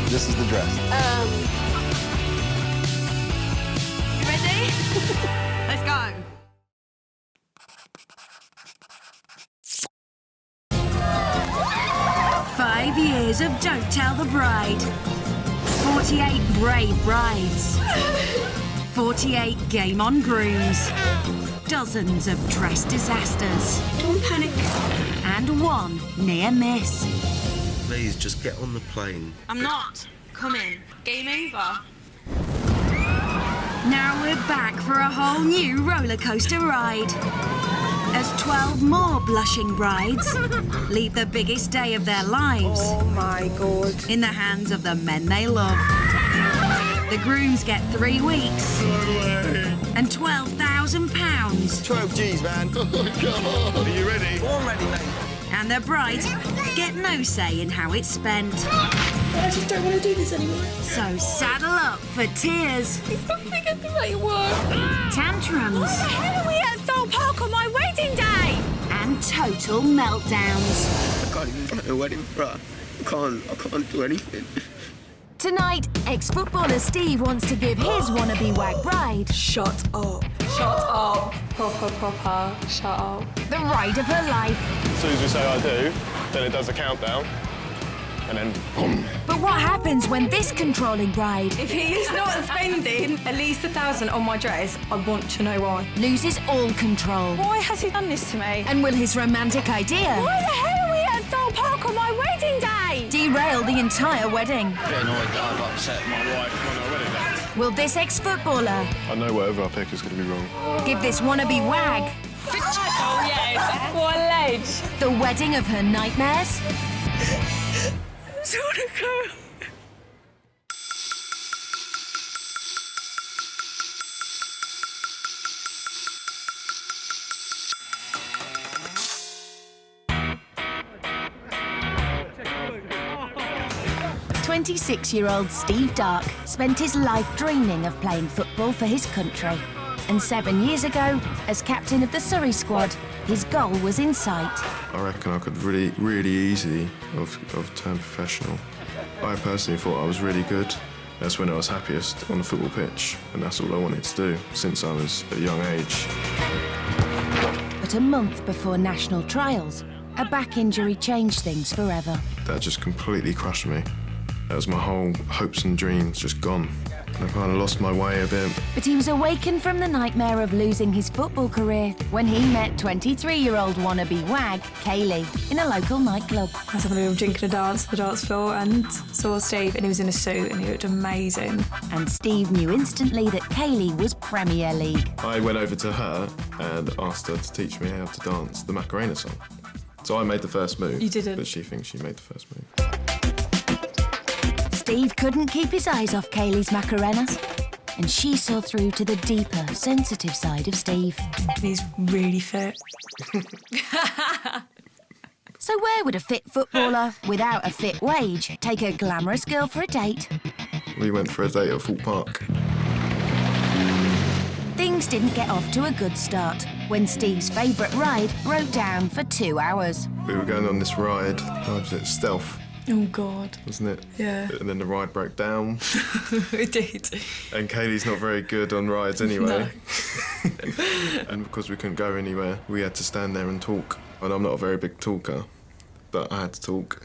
This is the dress. You ready? Let's go. Five years of Don't Tell the Bride. 48 brave brides. 48 game-on grooms. Dozens of dress disasters. Don't panic. And one near miss. Please, just get on the plane. I'm not coming. Game over. Now we're back for a whole new roller coaster ride. As 12 more blushing brides leave the biggest day of their lives. Oh my God. In the hands of the men they love. The grooms get 3 weeks. And £12,000. 12 G's, man. Oh, come on. Are you ready? I'm ready, mate. And the brides get no say in how it's spent. I just don't want to do this anymore. So saddle up for tears. It's not going to get to make it work. Tantrums. Why the hell are we at Thorpe Park on my wedding day? And total meltdowns. I can't even plan a wedding, bruh. I can't do anything. Tonight, ex-footballer Steve wants to give his wannabe wag bride Shut up. Shut up. Proper. Shut up. the ride of her life. As soon as we say I do, then it does a countdown, and then boom. But what happens when this controlling bride If he is not spending at least £1,000 on my dress, I want to know why. loses all control? Why has he done this to me? And will his romantic idea Why the hell are we at Thorpe Park on my wedding day? derail the entire wedding? Get annoyed that I've upset my wife On our wedding day. Will this ex-footballer I know whatever I pick is going to be wrong. give this wannabe wag Oh yes, what a ledge. the wedding of her nightmares? So to go. "26-year-old Steve Dark spent his life dreaming of playing football for his country. And 7 years ago, as captain of the Surrey squad, his goal was in sight. I reckon I could really easily have turned professional. I personally thought I was really good. That's when I was happiest on the football pitch, and that's all I wanted to do since I was at a young age. But a month before national trials, a back injury changed things forever. That just completely crushed me. That was my whole hopes and dreams just gone. I kind of lost my way a bit. But he was awakened from the nightmare of losing his football career when he met 23-year-old wannabe wag, Kaleigh, in a local nightclub. I was having a drink and a dance at the dance floor and saw Steve, and he was in a suit and he looked amazing. And Steve knew instantly that Kaleigh was Premier League. I went over to her and asked her to teach me how to dance the Macarena song. So I made the first move. You didn't. But she thinks she made the first move. Steve couldn't keep his eyes off Kaleigh's Macarena, and she saw through to the deeper, sensitive side of Steve. He's really fit. So where would a fit footballer without a fit wage take a glamorous girl for a date? We went for a date at Thorpe Park. Things didn't get off to a good start when Steve's favourite ride broke down for 2 hours. We were going on this ride. What was it? Stealth, Oh God. wasn't it? Yeah. And then the ride broke down. It did. And Kaleigh's not very good on rides anyway. No. And because we couldn't go anywhere, we had to stand there and talk. And I'm not a very big talker, but I had to talk.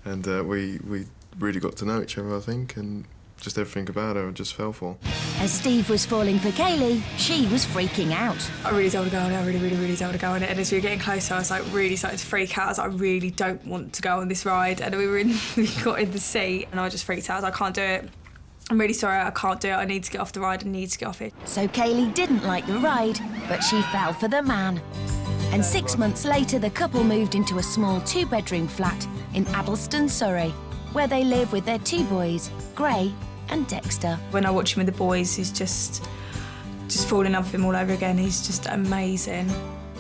And we really got to know each other, I think, and just everything about her I just fell for. As Steve was falling for Kaleigh, she was freaking out. I really don't want to go on it. I really don't want to go on it. And as we were getting closer, I was like really starting to freak out. I was like, I really don't want to go on this ride. And we got in the seat and I just freaked out. I was like, I can't do it. I'm really sorry, I can't do it. I need to get off the ride. I need to get off it. So Kaleigh didn't like the ride, but she fell for the man. And 6 months later, the couple moved into a small 2-bedroom flat in Addleston, Surrey, where they live with their 2 boys, Gray and Dexter. When I watch him with the boys, he's just fall in love with him all over again. He's just amazing.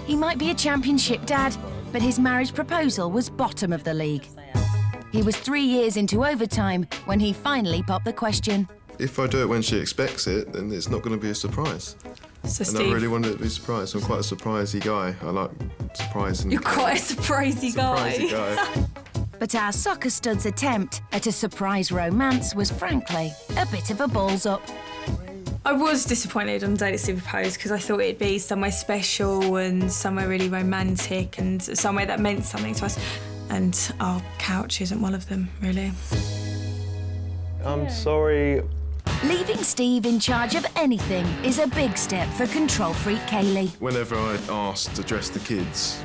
He might be a championship dad, but his marriage proposal was bottom of the league. He was 3 years into overtime when he finally popped the question. If I do it when she expects it, then it's not going to be a surprise. So And Steve, I really wanted it to be surprised. I'm quite a surprisey guy. I like surprising. you're quite a surprisey guy. Surprisey guy. But our soccer stud's attempt at a surprise romance was frankly a bit of a balls up. I was disappointed on the day that Steve proposed because I thought it'd be somewhere special and somewhere really romantic and somewhere that meant something to us. And our couch isn't one of them, really. I'm sorry. Leaving Steve in charge of anything is a big step for control freak Kaleigh. Whenever I asked to dress the kids,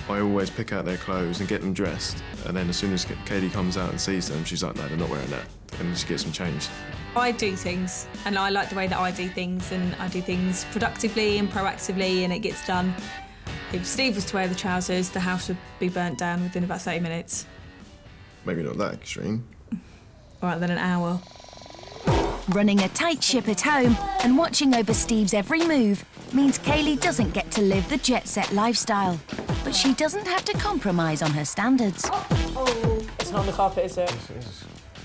I always pick out their clothes and get them dressed. And then as soon as Kaleigh comes out and sees them, she's like, no, they're not wearing that. And she gets them changed. I do things, and I like the way that I do things, and I do things productively and proactively, and it gets done. If Steve was to wear the trousers, the house would be burnt down within about 30 minutes. Maybe not that extreme. All right, then an hour. Running a tight ship at home and watching over Steve's every move means Kaleigh doesn't get to live the jet-set lifestyle. But she doesn't have to compromise on her standards. It's not on the carpet, is it?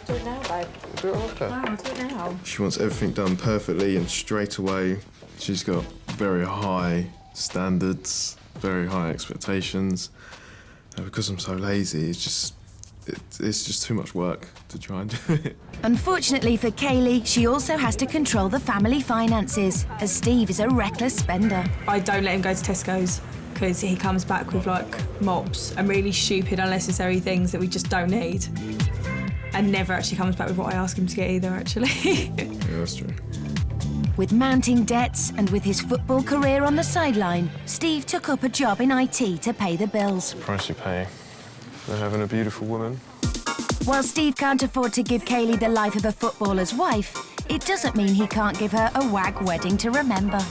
Do it now, babe. Do it after. Wow, do it now. She wants everything done perfectly and straight away. She's got very high standards, very high expectations. And because I'm so lazy, it's just too much work to try and do it. Unfortunately for Kaleigh, she also has to control the family finances, as Steve is a reckless spender. I don't let him go to Tesco's because he comes back with, like, mops and really stupid, unnecessary things that we just don't need. And never actually comes back with what I ask him to get either, actually. Yeah, that's true. With mounting debts and with his football career on the sideline, Steve took up a job in IT to pay the bills. Price you pay for having a beautiful woman. While Steve can't afford to give Kaleigh the life of a footballer's wife, it doesn't mean he can't give her a wag wedding to remember.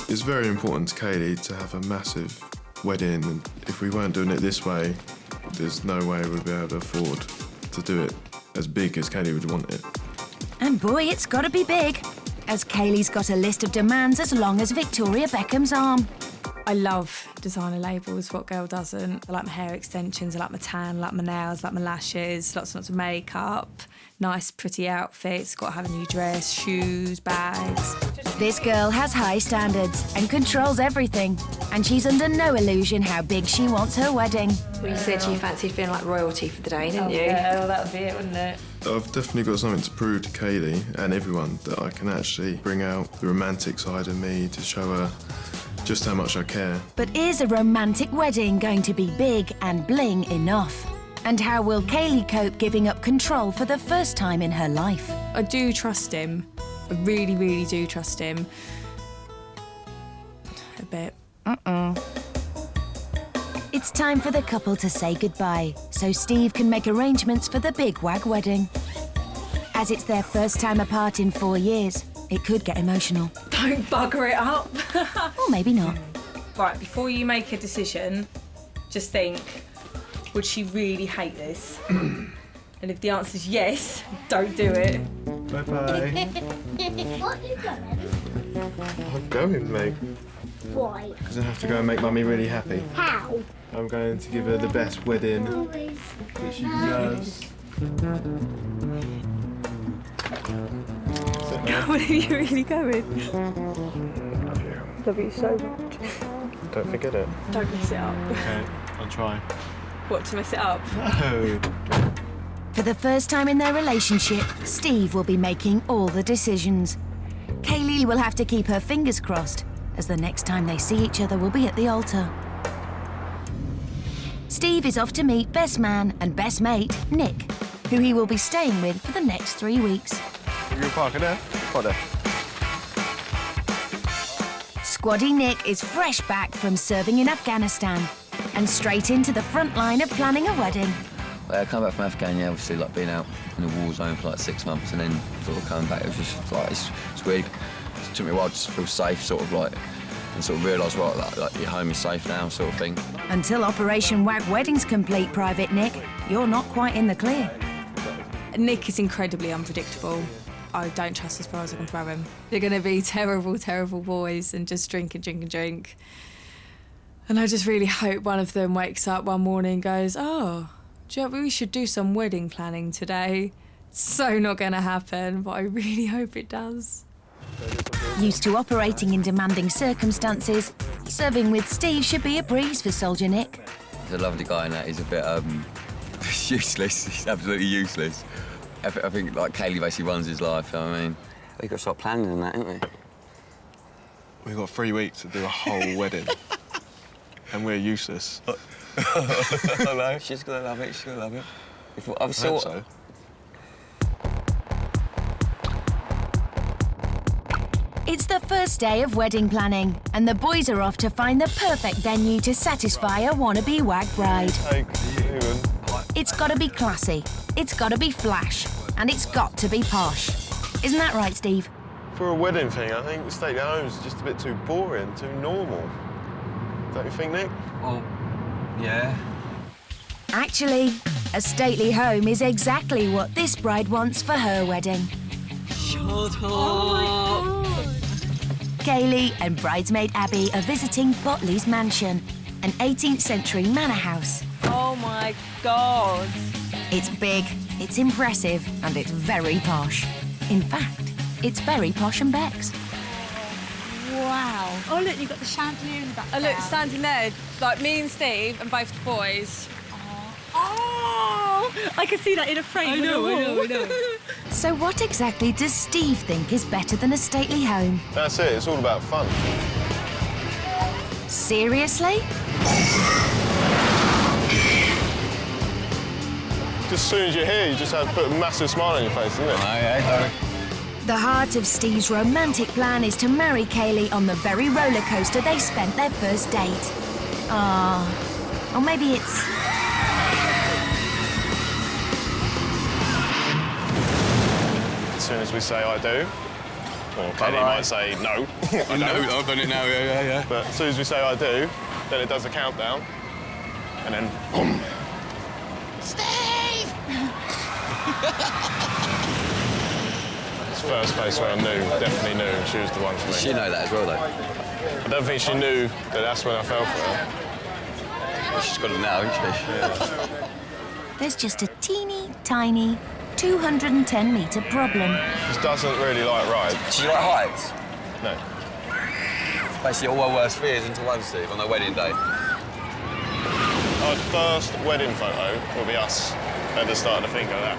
It's very important to Kaleigh to have a massive wedding, and if we weren't doing it this way, there's no way we'd be able to afford to do it as big as Kaleigh would want it. And boy, it's got to be big, as Kaleigh's got a list of demands as long as Victoria Beckham's arm. I love designer labels, what girl doesn't? I like my hair extensions, I like my tan, I like my nails, I like my lashes, lots and lots of makeup, nice pretty outfits, got to have a new dress, shoes, bags. This girl has high standards and controls everything, and she's under no illusion how big she wants her wedding. Well, you said you fancied being like royalty for the day, didn't you? Yeah, well, that would be it, wouldn't it? I've definitely got something to prove to Kaleigh and everyone that I can actually bring out the romantic side of me to show her just how much I care. But is a romantic wedding going to be big and bling enough? And how will Kaleigh cope giving up control for the first time in her life? I do trust him. I really, really do trust him. A bit. It's time for the couple to say goodbye, so Steve can make arrangements for the big wag wedding. As it's their first time apart in 4 years, it could get emotional. Don't bugger it up. Or maybe not. Right, before you make a decision, just think, would she really hate this? And if the answer's yes, don't do it. Bye-bye. What are you going? I'm going, mate. Why? Because I have to go and make Mummy really happy. How? I'm going to give her the best wedding Always. that she deserves. Where are you really going? Love you. Love you so much. Don't forget it. Don't mess it up. Okay, I'll try. What, to mess it up? No. For the first time in their relationship, Steve will be making all the decisions. Kaleigh will have to keep her fingers crossed, as the next time they see each other will be at the altar. Steve is off to meet best man and best mate, Nick, who he will be staying with for the next 3 weeks. You can park it there? Park there. Squaddy Nick is fresh back from serving in Afghanistan and straight into the front line of planning a wedding. I come back from Afghan, yeah, obviously, like, being out in the war zone for, like, 6 months and then sort of coming back, it was just, like, it's weird. It took me a while just to feel safe, sort of, like, and sort of realise, right, like your home is safe now, sort of thing. Until Operation Wag Wedding's complete, Private Nick, you're not quite in the clear. Nick is incredibly unpredictable. I don't trust as far as I can throw him. They're going to be terrible, terrible boys and just drink and drink and drink. And I just really hope one of them wakes up one morning and goes, oh, do you know, we should do some wedding planning today. It's so not going to happen, but I really hope it does. Used to operating in demanding circumstances, serving with Steve should be a breeze for Soldier Nick. He's a lovely guy and that. He's a bit, It's useless. It's absolutely useless. I think, like, Kaleigh basically runs his life, you know what I mean? We've got to start planning on that, haven't we? We've got 3 weeks to do a whole wedding. And we're useless. I know. She's going to love it. She's going to love it. I hope so. It's the first day of wedding planning, and the boys are off to find the perfect venue to satisfy a wannabe wag bride. It's got to be classy, it's got to be flash, and it's got to be posh. Isn't that right, Steve? For a wedding thing, I think the stately home's just a bit too boring, too normal. Don't you think, Nick? Well, yeah. Actually, a stately home is exactly what this bride wants for her wedding. Shut up. Kaleigh and bridesmaid Abby are visiting Botley's mansion, an 18th century manor house. Oh my God. It's big, it's impressive, and it's very posh. In fact, it's very posh and Beck's. Wow. Oh, look, you've got the chandelier in the back. Oh, look, standing there, like me and Steve and both the boys. Oh, I can see that in a frame. I know. So what exactly does Steve think is better than a stately home? That's it, it's all about fun. Seriously? Just as soon as you're here, you just have to put a massive smile on your face, isn't it? The heart of Steve's romantic plan is to marry Kaleigh on the very roller coaster they spent their first date. Ah, or maybe it's... As soon as we say I do, or Kaleigh might say no. I know, I've done it now, yeah. But as soon as we say I do, then it does a countdown, and then boom. Steve! It's the first place where I definitely knew she was the one for me. She know that as well, though. I don't think she knew that that's when I fell for her. She's got it now, hasn't she? Yeah. There's just a teeny, tiny 210-metre problem. She doesn't really like rides. Do you like heights? No. Basically all our worst fears into one, Steve, on their wedding day. Our first wedding photo will be us at the start of the thing like that.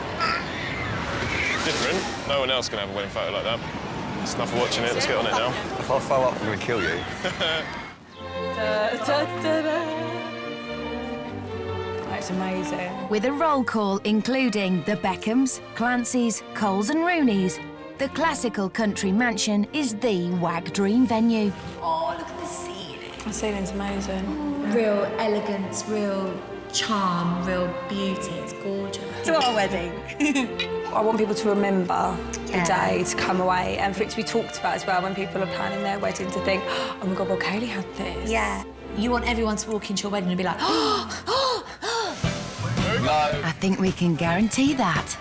Different. No one else can have a wedding photo like that. It's enough for watching it. Let's get on it now. If I throw up, I'm going to kill you. That's amazing. With a roll call including the Beckhams, Clancys, Coles and Rooneys, the classical country mansion is the wag dream venue. Oh, look at the ceiling. The ceiling's amazing. Real elegance, real charm, real beauty. It's gorgeous. To our wedding. I want people to remember the day, to come away, and for it to be talked about as well when people are planning their wedding, to think, oh my God, well, Kaleigh had this. Yeah. You want everyone to walk into your wedding and be like, oh. No. I think we can guarantee that.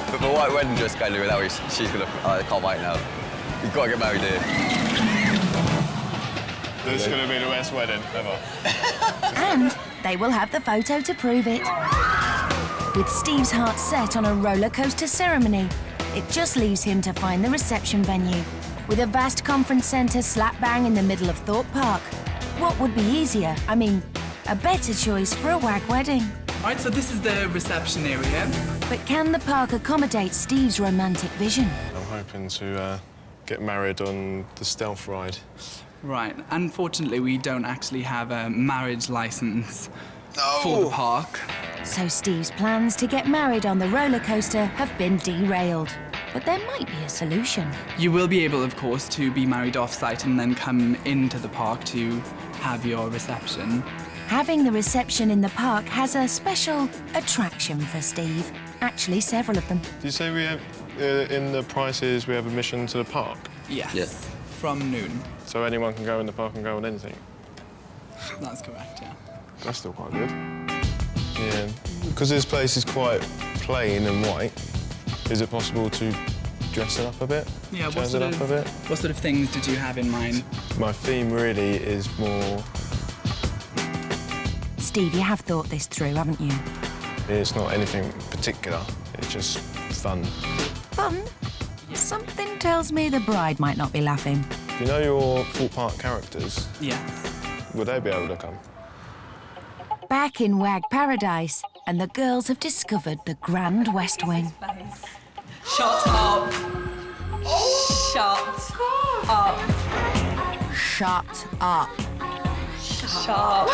But the white wedding dress, Kaleigh, that way she's going to... I can't wait now. You've got to get married here. This is going to be the best wedding ever. And they will have the photo to prove it. With Steve's heart set on a roller coaster ceremony, it just leaves him to find the reception venue. With a vast conference centre slap bang in the middle of Thorpe Park, what would be easier? I mean, a better choice for a wag wedding. Right, so this is the reception area. But can the park accommodate Steve's romantic vision? I'm hoping to get married on the stealth ride. Right, unfortunately, we don't actually have a marriage licence for the park. So Steve's plans to get married on the roller coaster have been derailed. But there might be a solution. You will be able, of course, to be married off-site and then come into the park to have your reception. Having the reception in the park has a special attraction for Steve. Actually, several of them. Did you say we have, in the prices, we have admission to the park? Yes. Yeah. From noon. So anyone can go in the park and go on anything? That's correct, yeah. That's still quite good. Yeah. Because this place is quite plain and white, is it possible to dress it up a bit? Yeah, Jazz it up a bit? What sort of things did you have in mind? My theme really is more... Steve, you have thought this through, haven't you? It's not anything particular, it's just fun. Fun? Something tells me the bride might not be laughing. You know your Thorpe Park characters? Yeah. Would they be able to come? Back in Wag Paradise, and the girls have discovered the Grand West Wing. Shut up. Shut up. Shut up. Shut up.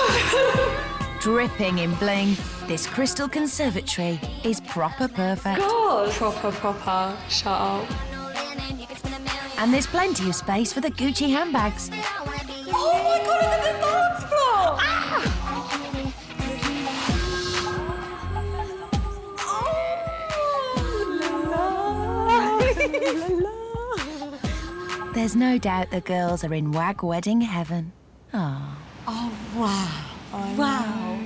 Dripping in bling, this crystal conservatory is proper perfect. God. Proper. Shut up. And there's plenty of space for the Gucci handbags. Oh my God, look at the dance floor. There's no doubt the girls are in Wag wedding heaven. Oh. Oh, wow. Wow.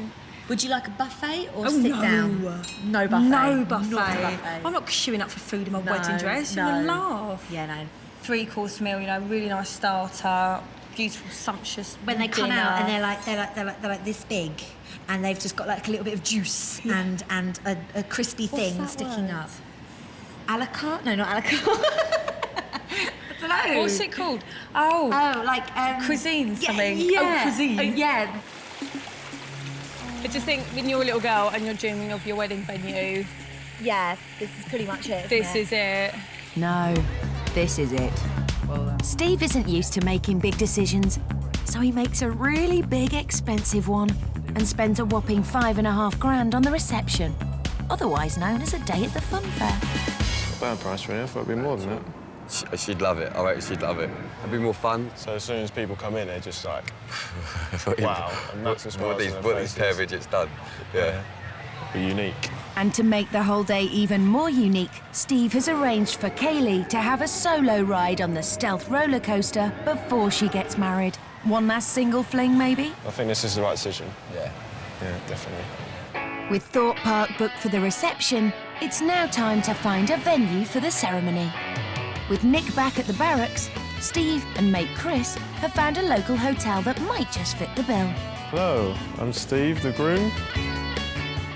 Would you like a buffet or sit down? No buffet. No buffet. Not a buffet. I'm not queuing up for food in my wedding dress. No. You're gonna laugh. Yeah, no. 3-course meal, you know, really nice starter, beautiful, sumptuous When they come dinner. out and they're like this big, and they've just got like a little bit of juice and a crispy thing that sticking word? up. A la carte? No, not a la carte. I don't know. What's it called? Oh, like cuisine something. Yeah. Oh, cuisine. Yeah. I just think when you're a little girl and you're dreaming of your wedding venue, Yeah, this is pretty much it. this is it. No, this is it. Steve isn't used to making big decisions, so he makes a really big, expensive one and spends a whopping $5.5 grand on the reception, otherwise known as a day at the fun fair. Bad price, really. I thought it'd be more than that. She'd love it. I reckon she'd love it. It'd be more fun. So as soon as people come in, they're just like, wow, and massive smiles on their What these faces. pair of idiots done. Yeah. Be unique. And to make the whole day even more unique, Steve has arranged for Kaleigh to have a solo ride on the stealth roller coaster before she gets married. One last single fling, maybe? I think this is the right decision. Yeah. Yeah, definitely. With Thorpe Park booked for the reception, it's now time to find a venue for the ceremony. With Nick back at the barracks, Steve and mate Chris have found a local hotel that might just fit the bill. Hello, I'm Steve, the groom.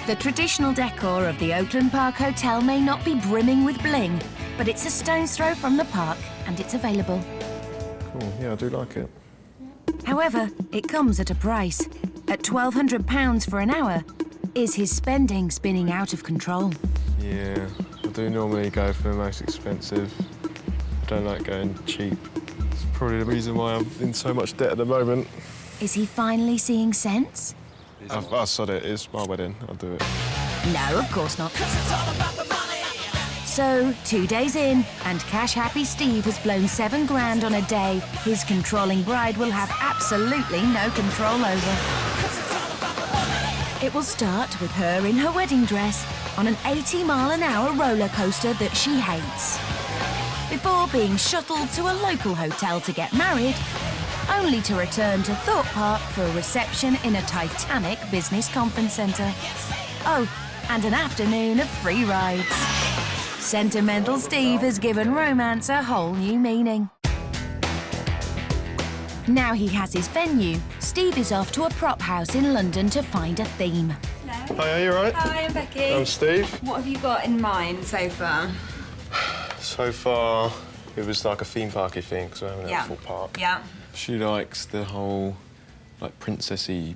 The traditional decor of the Oakland Park Hotel may not be brimming with bling, but it's a stone's throw from the park and it's available. Cool, yeah, I do like it. However, it comes at a price. At £1,200 for an hour, is his spending spinning out of control? Yeah, I do normally go for the most expensive. I don't like going cheap. It's probably the reason why I'm in so much debt at the moment. Is he finally seeing sense? I sod it, it's my wedding, I'll do it. No, of course not. So, 2 days in, and cash-happy Steve has blown $7 grand on a day his controlling bride will have absolutely no control over. It will start with her in her wedding dress on an 80-mile-an-hour roller coaster that she hates, before being shuttled to a local hotel to get married, only to return to Thorpe Park for a reception in a Titanic business conference centre. Oh, and an afternoon of free rides. Sentimental Steve has given romance a whole new meaning. Now he has his venue, Steve is off to a prop house in London to find a theme. Hi, are you right? Hi, I'm Becky. I'm Steve. What have you got in mind so far? So far, it was like a theme parky thing, because we're having Yeah. a full park. Yeah. She likes the whole, like, princessy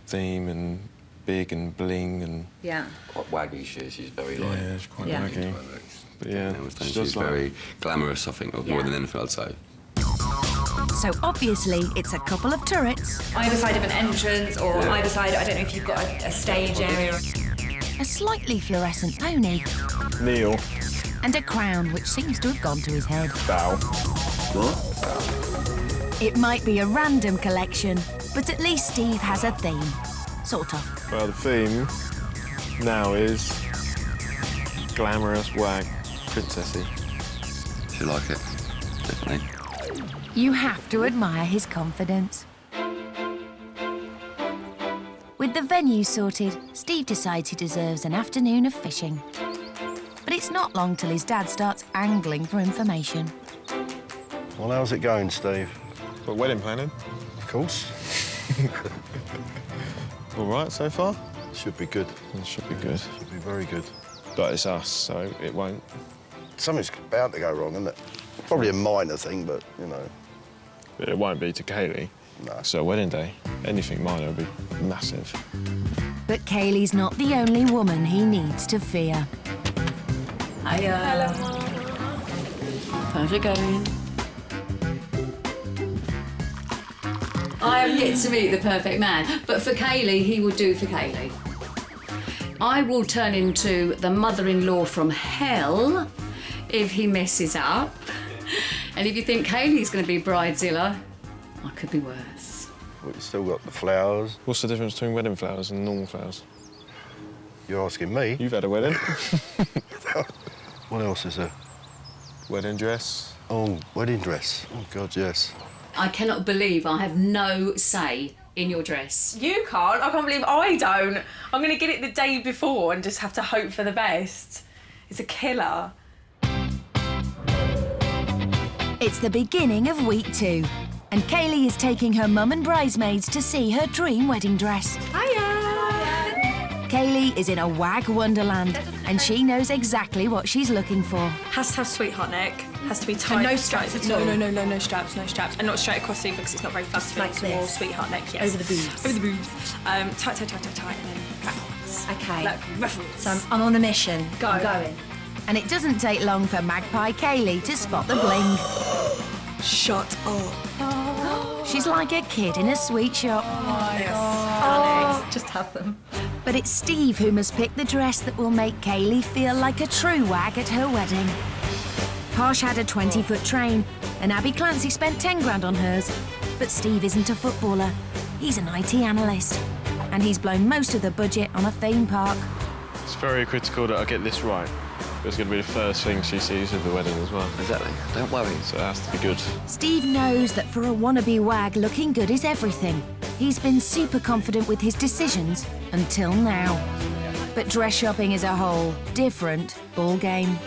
theme and big and bling and... Yeah. Quite waggy she's very Yeah, like. she's quite Yeah. waggy. But yeah, she She's does like... very glamorous, I think, more than anything I'd say. So obviously it's a couple of turrets, Either side of an entrance or either side, I don't know if you've got a stage area. a slightly fluorescent pony, Neil. and a crown which seems to have gone to his head. Bow. It might be a random collection, but at least Steve has a theme. Sort of. Well, the theme now is glamorous, wag, princessy. She like it, definitely. You have to admire his confidence. With the venue sorted, Steve decides he deserves an afternoon of fishing. But it's not long till his dad starts angling for information. Well, how's it going, Steve? But wedding planning? Of course. All right so far? Should be good. It should be good. Should be very good. But it's us, so it won't. Something's bound to go wrong, isn't it? Probably a minor thing, but, you know. But it won't be to Kaleigh. No. So wedding day, anything minor will be massive. But Kaleigh's not the only woman he needs to fear. Hello. How's it going? I have yet to meet the perfect man, but for Kaleigh, he will do for Kaleigh. I will turn into the mother-in-law from hell if he messes up. And if you think Kaleigh's going to be bridezilla, I could be worse. Well, you still got the flowers. What's the difference between wedding flowers and normal flowers? You're asking me? You've had a wedding. What else is there? Wedding dress. Oh, wedding dress. Oh, God, yes. I cannot believe I have no say in your dress. You can't. I can't believe I don't. I'm going to get it the day before and just have to hope for the best. It's a killer. It's the beginning of week 2, and Kaleigh is taking her mum and bridesmaids to see her dream wedding dress. Hiya! Kaleigh is in a wag wonderland, and she knows exactly what she's looking for. Has to have sweetheart neck. Has to be tight. no straps at all? No straps, no straps. And not straight across either because it's not very fast. Like It's more this? sweetheart neck, yes. Over the boobs? Over the boobs. Tight, and then ruffles. OK. Like ruffles. So I'm on a mission. Go. I'm going. And it doesn't take long for Magpie Kaleigh to spot the bling. Shut up. She's like a kid in a sweet shop. Just have them. But it's Steve who must pick the dress that will make Kaleigh feel like a true wag at her wedding. Posh had a 20-foot train, and Abby Clancy spent 10 grand on hers. But Steve isn't a footballer. He's an IT analyst. And he's blown most of the budget on a theme park. It's very critical that I get this right. It's going to be the first thing she sees of the wedding as well. Exactly. Don't worry. So it has to be good. Steve knows that for a wannabe wag, looking good is everything. He's been super confident with his decisions until now. But dress shopping is a whole different ball game.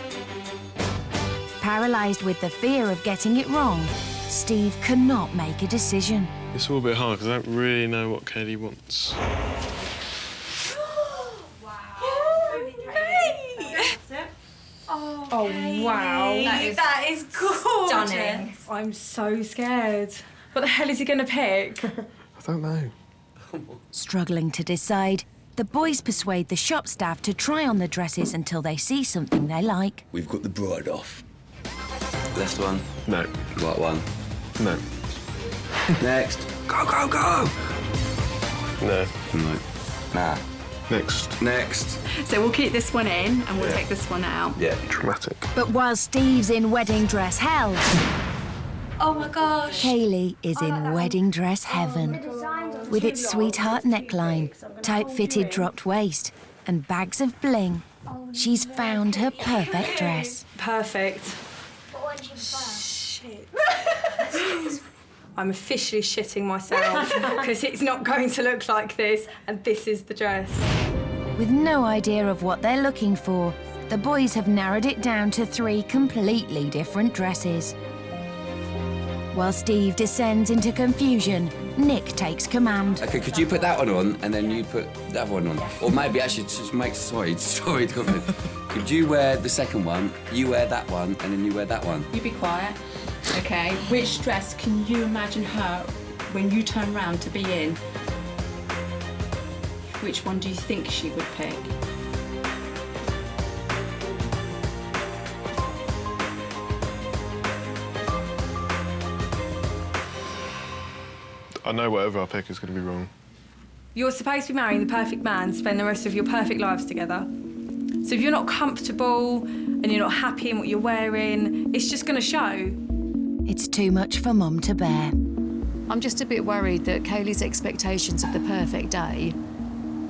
Paralysed with the fear of getting it wrong, Steve cannot make a decision. It's all a bit hard because I don't really know what Kaleigh wants. Oh, wow. That is gorgeous. stunning. I'm so scared. What the hell is he going to pick? I don't know. Struggling to decide, the boys persuade the shop staff to try on the dresses until they see something they like. We've got the bride off. Left one. No. Right one. No. Next. Go, go, go! No. No. Nah. Next. Next. So we'll keep this one in and we'll take this one out. Yeah. Dramatic. But while Steve's in wedding dress hell, Oh my gosh. Kaleigh is in wedding dress heaven. With its sweetheart neckline, tight-fitted dropped waist, and bags of bling, she's found her perfect dress. Perfect. Shit. I'm officially shitting myself because it's not going to look like this, and this is the dress. With no idea of what they're looking for, the boys have narrowed it down to 3 completely different dresses. While Steve descends into confusion, Nick takes command. OK, could you put that one on and then you put the other one on? Or maybe actually just make... Sorry. Could you wear the second one, you wear that one, and then you wear that one? You be quiet. OK, which dress can you imagine her when you turn round to be in? Which one do you think she would pick? I know whatever I pick is going to be wrong. You're supposed to be marrying the perfect man, spend the rest of your perfect lives together. So if you're not comfortable and you're not happy in what you're wearing, it's just going to show. It's too much for Mum to bear. I'm just a bit worried that Kaleigh's expectations of the perfect day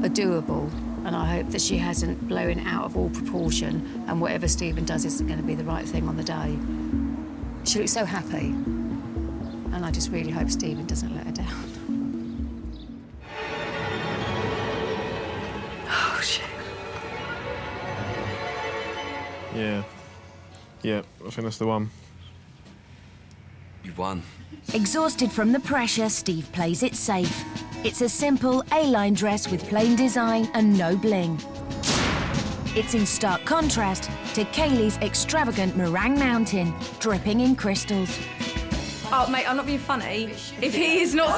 are doable, and I hope that she hasn't blown out of all proportion and whatever Stephen does isn't going to be the right thing on the day. She looks so happy, and I just really hope Stephen doesn't let her down. Oh, shit. Yeah, I think that's the one. You won. Exhausted from the pressure, Steve plays it safe. It's a simple A-line dress with plain design and no bling. It's in stark contrast to Kaleigh's extravagant meringue mountain, dripping in crystals. Oh, mate, I'm not being funny. If he's not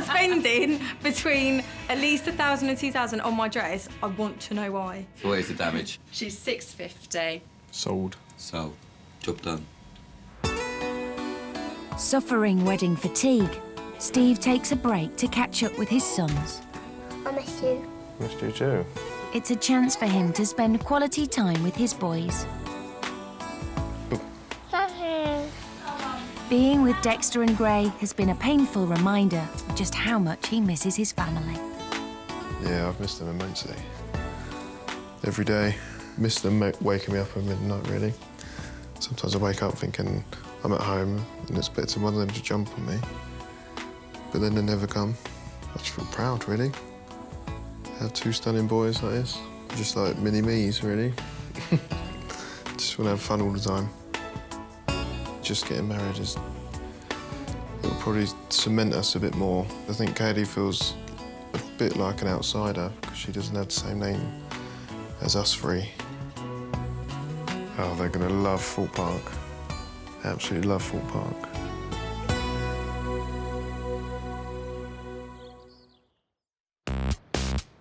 spending between at least 1,000 and 2,000 on my dress, I want to know why. Where's the damage? She's £650. Sold. Sold. Job done. Suffering wedding fatigue, Steve takes a break to catch up with his sons. I miss you. Missed you too. It's a chance for him to spend quality time with his boys. Being with Dexter and Gray has been a painful reminder of just how much he misses his family. Yeah, I've missed them immensely. Every day, miss them waking me up at midnight, really. Sometimes I wake up thinking I'm at home and expecting one of them to jump on me. But then they never come. I just feel proud, really. I have two stunning boys like this. Just like mini-me's, really. Just want to have fun all the time. Just getting married is... it'll probably cement us a bit more. I think Kaleigh feels a bit like an outsider because she doesn't have the same name as us three. Oh, they're gonna love Thorpe Park. Absolutely love Thorpe Park.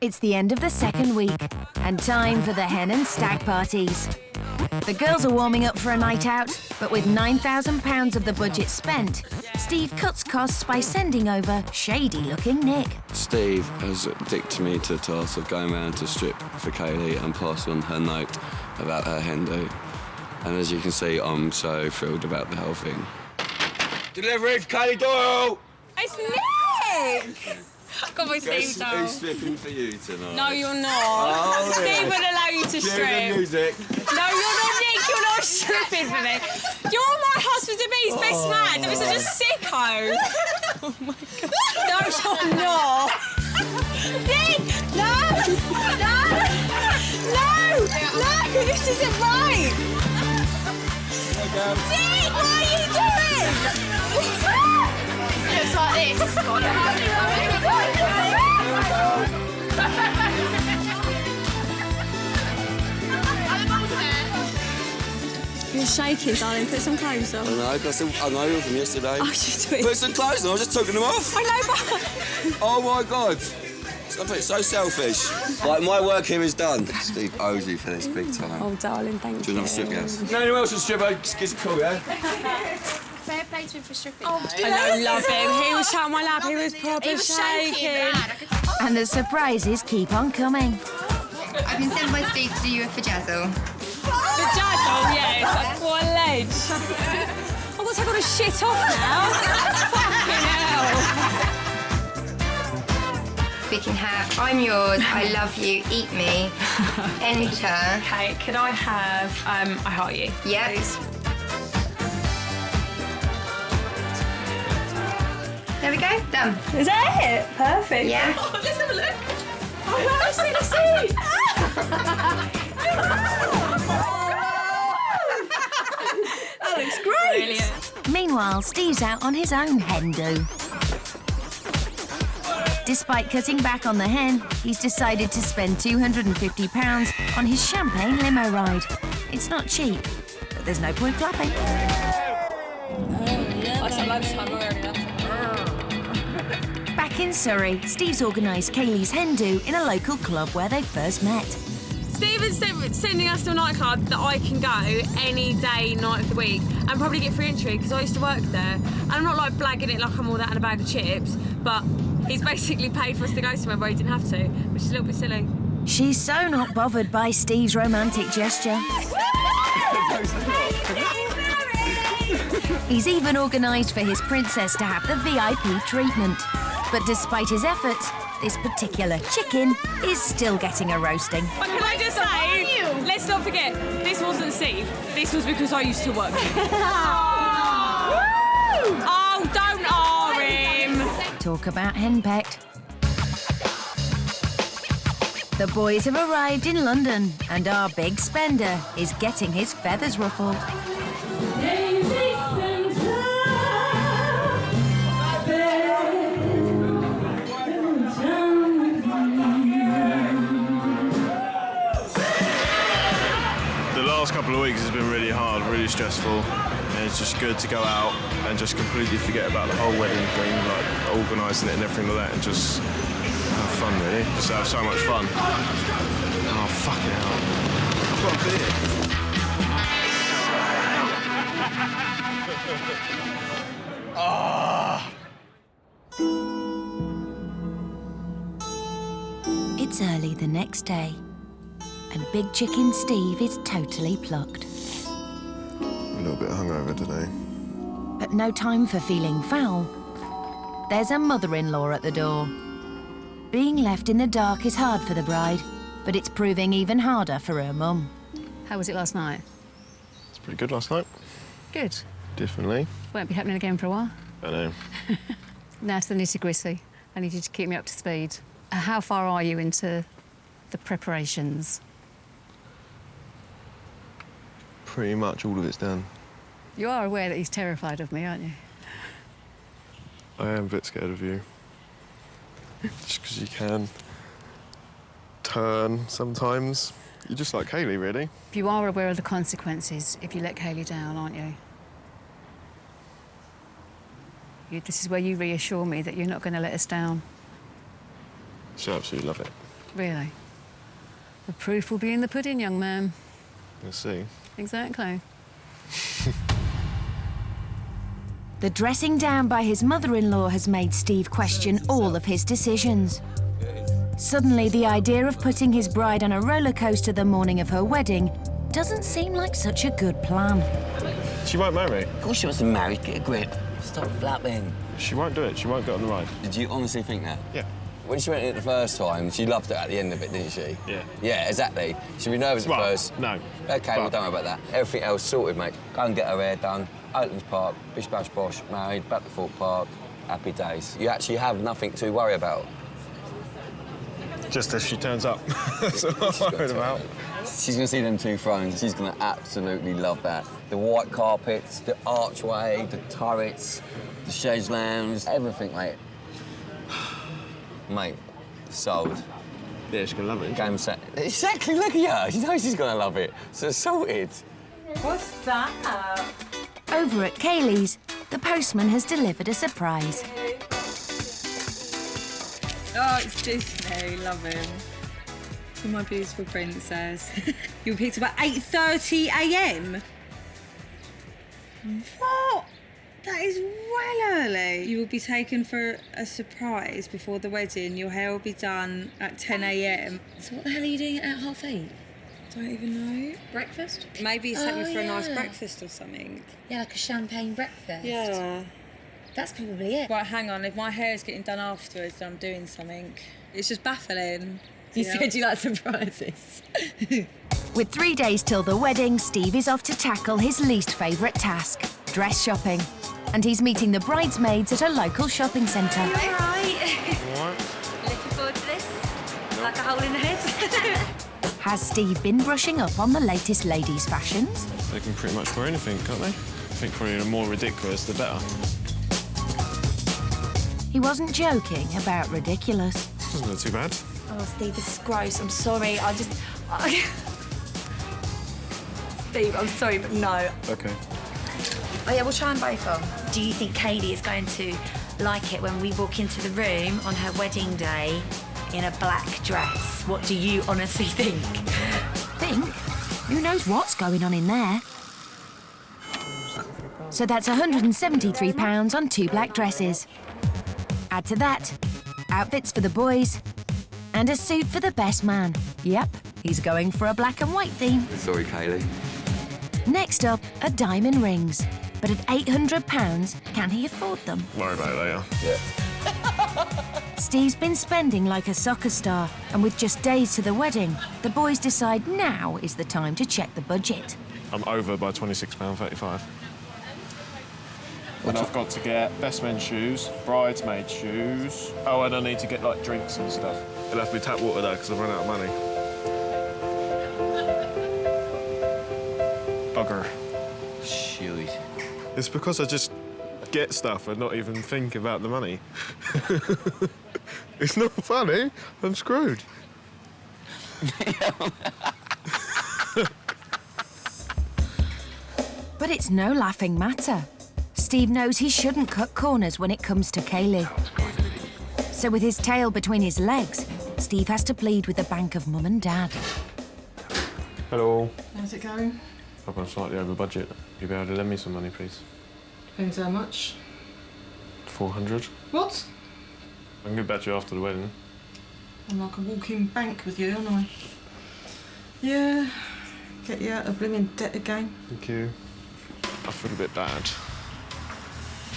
It's the end of the second week and time for the hen and stag parties. The girls are warming up for a night out, but with £9,000 of the budget spent, Steve cuts costs by sending over shady-looking Nick. Steve has addicted me to the task of going round to strip for Kaleigh and pass on her note about her hen do. And as you can see, I'm so thrilled about the whole thing. Delivery for Kaleigh Doyle! It's Nick! Got my Steve down. Who's stripping for you tonight? No, you're not. Oh, Steve yeah. would allow you to Cue strip. the music. No, you're not Nick. You're not stripping for me. You're my husband-to-be's best man. That was such a sicko. Oh, my God. No, you're not. Nick! No! No! No! No! This isn't right! Nick, what are you doing? Looks like this. You're shaking, darling. Put some clothes on. I know you're from yesterday. Oh, you do. Put some clothes on, I was just taking them off. I know, but... Oh, my God. It's so selfish. Like, my work here is done. Steve owes you for this big time. Oh, darling, thank you. Do you want to strip, yes? No anyone else to strip, just give us a call, yeah? Fair play to him for stripping. Oh, I love him. He was shouting my lap. He was proper shaking. And the surprises keep on coming. I've been sent by Steve to do you a fajazzle. Fajazzle, yes. What a ledge. I've got to take all the shit off now. Fucking hell. We can have I'm yours, I love you, eat me, enter. Okay, could I have I heart you? Yeah. Please. There we go, done. Is that it? Perfect. Yeah. Oh, let's have a look. Oh, let's see. That looks great. Brilliant. Meanwhile, Steve's out on his own hen do. Despite cutting back on the hen, he's decided to spend £250 on his champagne limo ride. It's not cheap, but there's no point clapping. Back in Surrey, Steve's organised Kaleigh's hen do in a local club where they first met. Stephen's sending us to a nightclub that I can go any day, night of the week and probably get free entry because I used to work there. And I'm not like blagging it like I'm all that in a bag of chips, but he's basically paid for us to go somewhere where he didn't have to, which is a little bit silly. She's so not bothered by Steve's romantic gesture. He's even organised for his princess to have the VIP treatment. But despite his efforts, this particular chicken is still getting a roasting. But can I just say, let's not forget, this wasn't Steve. This was because I used to work here. Oh, don't R him. Talk about henpecked. The boys have arrived in London, and our big spender is getting his feathers ruffled. last couple of weeks has been really hard, really stressful, and it's just good to go out and just completely forget about the whole wedding thing, like organising it and everything like that, and just have fun, really. Just have so much fun. Oh, fucking hell. I've got a beer. It's early the next day, and Big Chicken Steve is totally plucked. A little bit hungover today. But no time for feeling foul. There's a mother-in-law at the door. Being left in the dark is hard for the bride, but it's proving even harder for her mum. How was it last night? It's pretty good last night. Good. Definitely. Won't be happening again for a while. I know. Now to the nitty-gritty. I need you to keep me up to speed. How far are you into the preparations? Pretty much all of it's done. You are aware that he's terrified of me, aren't you? I am a bit scared of you. Just because you can turn sometimes. You're just like Kaleigh, really. You are aware of the consequences if you let Kaleigh down, aren't you? This is where you reassure me that you're not going to let us down. She'll absolutely love it. Really? The proof will be in the pudding, young man. We'll see. Exactly. The dressing down by his mother-in-law has made Steve question all of his decisions. Suddenly, the idea of putting his bride on a roller coaster the morning of her wedding doesn't seem like such a good plan. She won't marry. Of course she wants to marry, get a grip. Stop flapping. She won't do it. She won't get on the ride. Did you honestly think that? Yeah. When she went in it the first time, she loved it at the end of it, didn't she? Yeah. Yeah, exactly. She'd be nervous at first. No. OK, well, don't worry about that. Everything else sorted, mate. Go and get her hair done. Oatlands Park, bish bash bosh, married, back to Thorpe Park. Happy days. You actually have nothing to worry about. Just if she turns up. That's what I'm worried about. She's going to see them two thrones. She's going to absolutely love that. The white carpets, the archway, the turrets, the chaise lounge, everything, mate. Mate, sold. Yeah, she's going to love it. Game set. Exactly, look at her. She knows she's going to love it. So sorted. What's that? Over at Kaleigh's, the postman has delivered a surprise. Oh, it's Disney. Love him. For my beautiful princess. You were picked up at 8:30 a.m. What? That is well early. You will be taken for a surprise before the wedding. Your hair will be done at 10 a.m. So what the hell are you doing at 8:30? Don't even know. Breakfast? Maybe he's taking me for a nice yeah. breakfast or something. Yeah, like a champagne breakfast. Yeah. That's probably it. Right, hang on. If my hair is getting done afterwards, then I'm doing something. It's just baffling. You said you like surprises. With 3 days till the wedding, Steve is off to tackle his least favourite task, dress shopping. And he's meeting the bridesmaids at a local shopping centre. All right. Looking forward to this? Like a hole in the head? Has Steve been brushing up on the latest ladies' fashions? They can pretty much wear anything, can't they? I think probably the more ridiculous, the better. He wasn't joking about ridiculous. Doesn't look too bad. Oh, Steve, this is gross. I'm sorry. Steve, I'm sorry, but no. OK. Oh, yeah, we'll try and both on. Do you think Kaleigh is going to like it when we walk into the room on her wedding day in a black dress? What do you honestly think? Think? Who knows what's going on in there? So that's £173 on 2 black dresses. Add to that, outfits for the boys and a suit for the best man. Yep, he's going for a black and white theme. Sorry, Kaleigh. Next up are diamond rings. But at £800, can he afford them? Worry about it later. Yeah. Steve's been spending like a soccer star, and with just days to the wedding, the boys decide now is the time to check the budget. I'm over by £26.35. And I've got to get best men's shoes, bridesmaid shoes. Oh, and I need to get, like, drinks and stuff. It'll have to be tap water, though, because I've run out of money. Bugger. Shoot. It's because I just get stuff and not even think about the money. It's not funny. I'm screwed. But it's no laughing matter. Steve knows he shouldn't cut corners when it comes to Kaleigh. So with his tail between his legs, Steve has to plead with the bank of Mum and Dad. Hello. How's it going? I've gone slightly over budget. You'll be able to lend me some money, please? Depends how much. 400. What? I can get back to you after the wedding. I'm like a walking bank with you, aren't I? Yeah. Get you out of blooming debt again. Thank you. I feel a bit bad.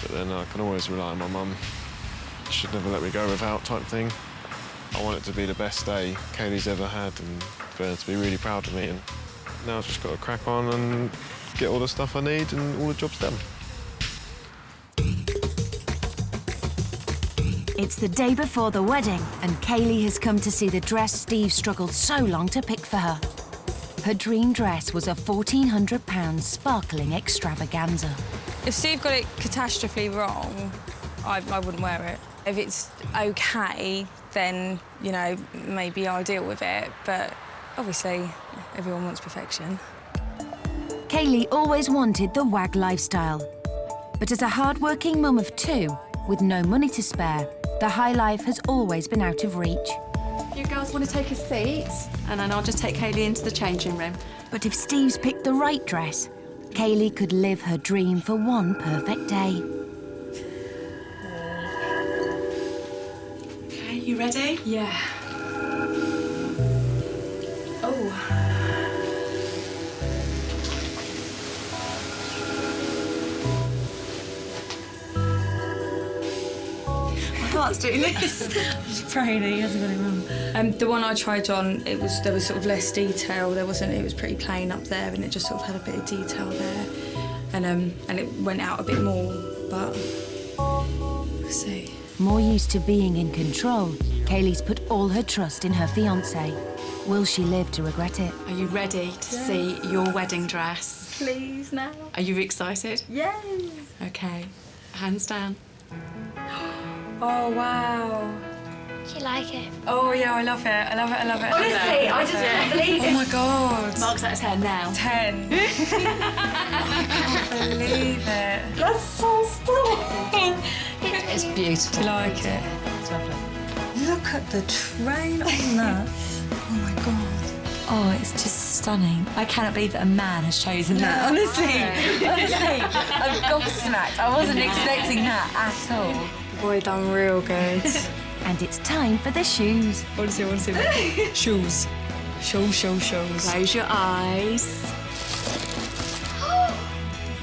But then I can always rely on my mum. She'd never let me go without type thing. I want it to be the best day Kaleigh's ever had and for her to be really proud of me. And now I've just got to crack on and get all the stuff I need and all the jobs done. It's the day before the wedding, and Kaleigh has come to see the dress Steve struggled so long to pick for her. Her dream dress was a £1,400 sparkling extravaganza. If Steve got it catastrophically wrong, I wouldn't wear it. If it's OK, then, you know, maybe I'll deal with it. But obviously, everyone wants perfection. Kaleigh always wanted the wag lifestyle. But as a hard-working mum of 2, with no money to spare, the high life has always been out of reach. You girls want to take a seat? And then I'll just take Kaleigh into the changing room. But if Steve's picked the right dress, Kaleigh could live her dream for one perfect day. Okay, you ready? Yeah. Oh. I can't do this. He's praying he hasn't got it wrong. The one I tried on, there was sort of less detail. It was pretty plain up there, and it just sort of had a bit of detail there, and it went out a bit more. But we'll see. More used to being in control, Kaleigh's put all her trust in her fiancé. Will she live to regret it? Are you ready to see your wedding dress? Please, now. Are you excited? Yes. Okay, hands down. Oh, wow. Do you like it? Oh, yeah, I love it. I love it, I love it. Honestly, I just can't believe it. Oh, my God. Mark's out of 10 now. 10. I can't believe it. That's so stunning. It's beautiful. Do you like it? It's lovely. Look at the train on that. Oh my God. Oh, it's just stunning. I cannot believe that a man has chosen that. Honestly, I'm gobsmacked. I wasn't expecting that at all. Boy, done real good. And it's time for the shoes. I want to see. Shoes. Shoes. Close your eyes.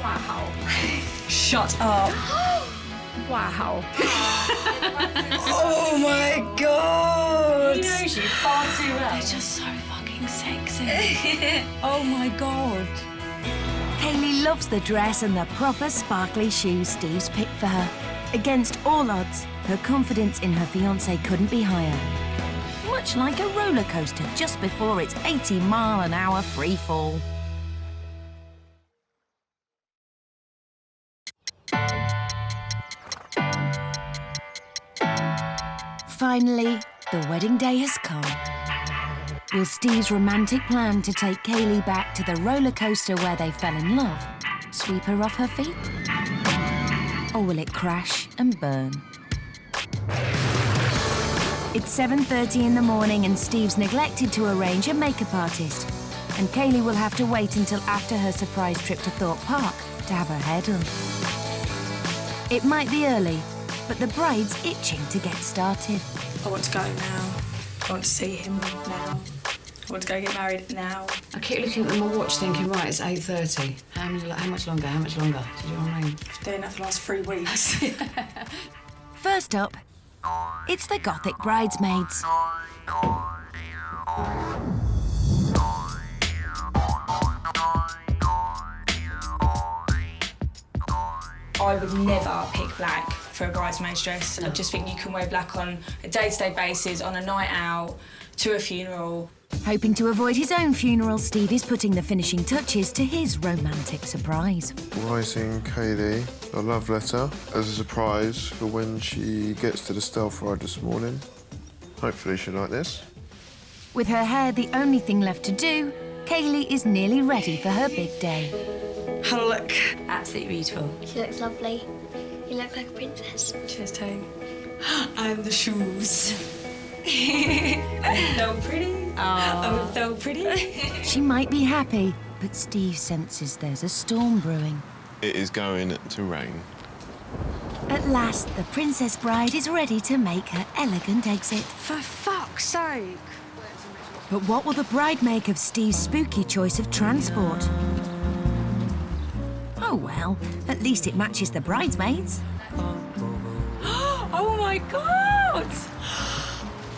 Wow. Shut up. Wow. Oh my God. He knows you far too well. They're just so fucking sexy. Oh my God. Kaleigh loves the dress and the proper sparkly shoes Steve's picked for her. Against all odds, her confidence in her fiancé couldn't be higher. Much like a roller coaster just before its 80-mile-an-hour free fall. Finally, the wedding day has come. Will Steve's romantic plan to take Kaleigh back to the roller coaster where they fell in love sweep her off her feet? Or will it crash and burn? It's 7:30 in the morning and Steve's neglected to arrange a makeup artist. And Kaleigh will have to wait until after her surprise trip to Thorpe Park to have her hair done. It might be early, but the bride's itching to get started. I want to go now. I want to see him now. I want to go get married now. I keep looking at my watch thinking, right, it's 8:30. How much longer? Do you know what I mean? Doing that for the last 3 weeks. First up, it's the Gothic bridesmaids. I would never pick black for a bridesmaid's dress. I just think you can wear black on a day-to-day basis, on a night out, to a funeral. Hoping to avoid his own funeral, Steve is putting the finishing touches to his romantic surprise. Writing Kaleigh a love letter as a surprise for when she gets to the stealth ride this morning. Hopefully she'll like this. With her hair the only thing left to do, Kaleigh is nearly ready for her big day. How do I look? Absolutely beautiful. She looks lovely. You look like a princess. Cheers, Tone. And the shoes. I'm so pretty. I'm so pretty. She might be happy, but Steve senses there's a storm brewing. It is going to rain. At last, the princess bride is ready to make her elegant exit. For fuck's sake. But what will the bride make of Steve's spooky choice of transport? Oh well, at least it matches the bridesmaids. Oh my god!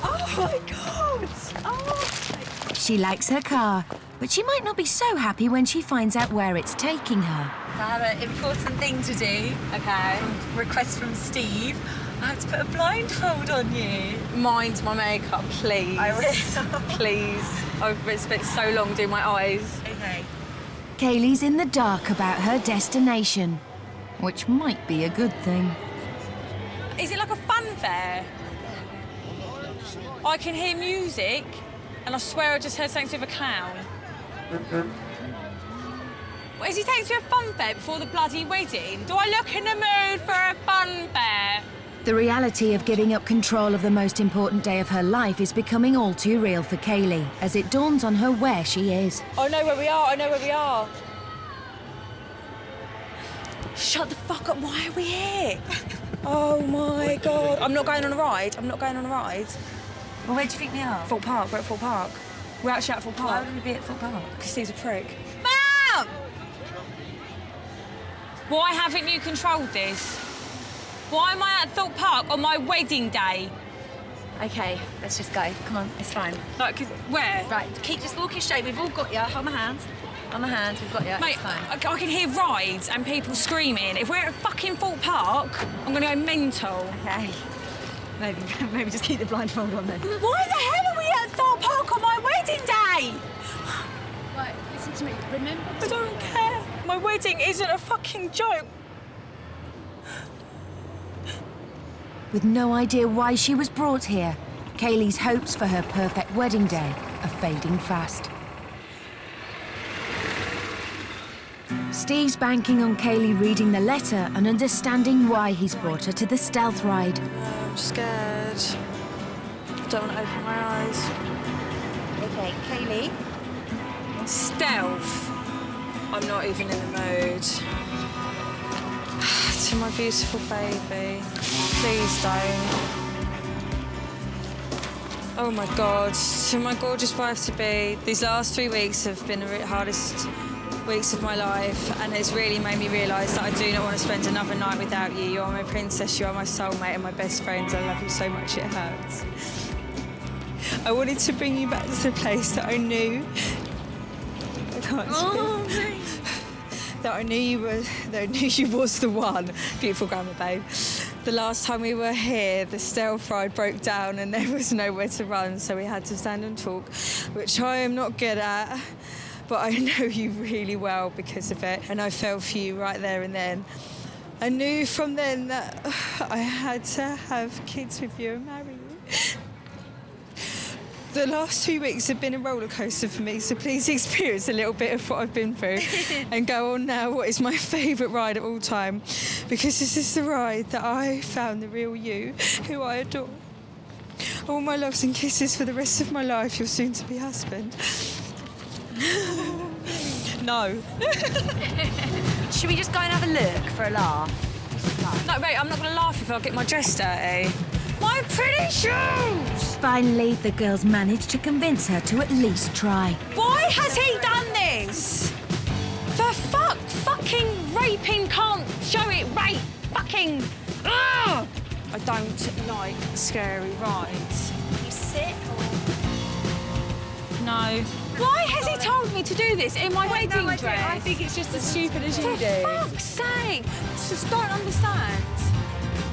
Oh my god! Oh. She likes her car, but she might not be so happy when she finds out where it's taking her. I have an important thing to do, okay? Request from Steve. I have to put a blindfold on you. Mind my makeup, please. I will. Please. I've spent so long doing my eyes. Okay. Kaleigh's in the dark about her destination, which might be a good thing. Is it like a fun fair? I can hear music, and I swear I just heard something with a clown. Is he taking us to a fun fair before the bloody wedding? Do I look in the mood for a fun fair? The reality of giving up control of the most important day of her life is becoming all too real for Kaleigh, as it dawns on her where she is. I know where we are, I know where we are. Shut the fuck up, why are we here? Oh my God. I'm not going on a ride, I'm not going on a ride. Well, where do you think we are? Thorpe Park, we're at Thorpe Park. We're actually at Thorpe Park. Why would we be at Thorpe Park? Because Steve's a prick. Mum! Why haven't you controlled this? Why am I at Thorpe Park on my wedding day? Okay, let's just go. Come on, it's fine. Like, where? Right, keep just walking straight. We've all got you. Hold my hand. On my hand, we've got you. Mate, it's fine. I can hear rides and people screaming. If we're at fucking Thorpe Park, I'm gonna go mental. Okay. Maybe just keep the blindfold on then. Why the hell are we at Thorpe Park on my wedding day? Right, listen to me. Remember I don't care. My wedding isn't a fucking joke. With no idea why she was brought here, Kaleigh's hopes for her perfect wedding day are fading fast. Steve's banking on Kaleigh reading the letter and understanding why he's brought her to the stealth ride. I'm scared. Don't want to open my eyes. Okay, Kaleigh. Stealth. I'm not even in the mood. To my beautiful baby. Please don't. Oh my God. To my gorgeous wife-to-be. These last 3 weeks have been the hardest weeks of my life, and it's really made me realise that I do not want to spend another night without you. You are my princess, you are my soulmate and my best friend. I love you so much, it hurts. I wanted to bring you back to the place that I knew. I can't speak. That I knew you was the one. Beautiful grandma, babe. The last time we were here, the stealth ride broke down and there was nowhere to run, so we had to stand and talk, which I am not good at. But I know you really well because of it, and I fell for you right there and then. I knew from then that I had to have kids with you and marry you. The last 2 weeks have been a rollercoaster for me, so please experience a little bit of what I've been through and go on now what is my favourite ride of all time, because this is the ride that I found the real you, who I adore. All my loves and kisses for the rest of my life, your soon-to-be husband. No. Should we just go and have a look for a laugh? No, mate, I'm not going to laugh if I get my dress dirty. My pretty shoes! Finally, the girls managed to convince her to at least try. Why has he done this? For fucking raping, can't show it, rape, fucking... Ugh! I don't like scary rides. You sit No. Why has he told me to do this in my wedding dress? I think it's just as stupid as you do. For fuck's sake! I just don't understand.